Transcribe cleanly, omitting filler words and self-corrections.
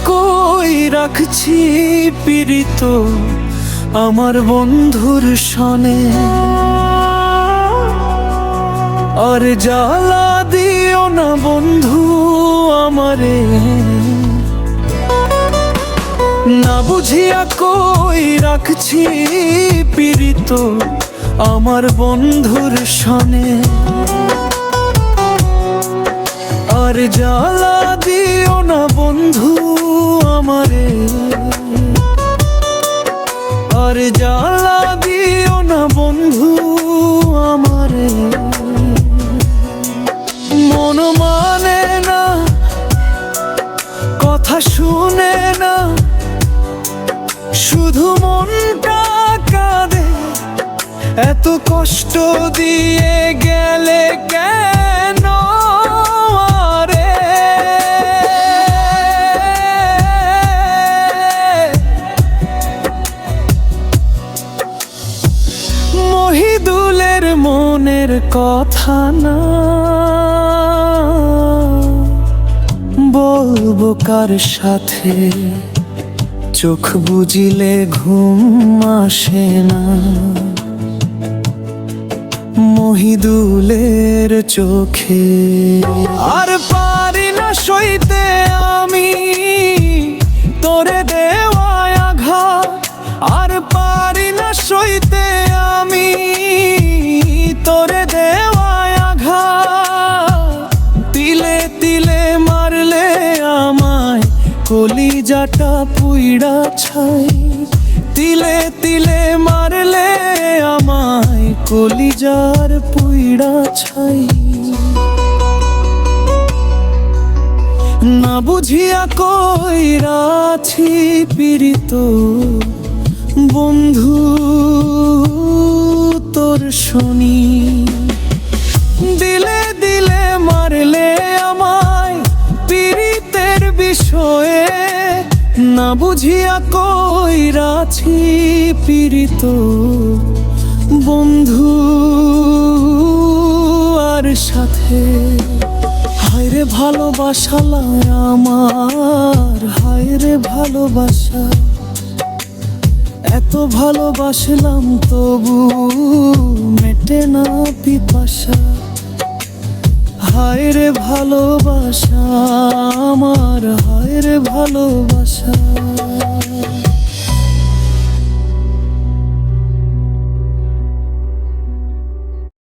কই রাখছি পীড়িত আমার বন্ধুর সনে। আর জ্বালা দিও না বন্ধু আমারে, না বুঝিয়া কই রাখছি পীড়িত আমার বন্ধুর সনে। আর জ্বালা দিও না বন্ধু আমারে, আর জ্বালা দিও না বন্ধু আমারে। মন মানে না, কথা শুনে না, শুধু মনটা কাঁদে। এত কষ্ট দিয়ে গেলে কেন আরে? মহিদুলের মনের কথা না বলবো কার সাথে, চোখ বুজিলে ঘুম আসে না। মহিদুলের চোখে আর পারি না সইতে আমি তোরে দেওয়া আঘাত। আর পারি না সইতে আমি তোরে দেওয়া আঘাত। তিলে তিলে মারলে আমায় কলিজাটা পুইড়া ছাই। তিলে তিলে মারলে আমায় কলিজার পুইড়া ছাই। না বুঝিয়া কই রাখছি পীড়িত বন্ধু তোর শনি। দিলে দিলে মারলে আমায় পীড়িতের বিষয়ে, না বুঝিয়া কই রাখছি পীড়িত বন্ধু আর সাথে। হায়রে ভালোবাসালা আমার, হায়রে ভালোবাসা। এত ভালোবাসলাম তবু মেটে না পিপাসা। হায়রে ভালোবাসা আমার, হায়রে ভালোবাসা।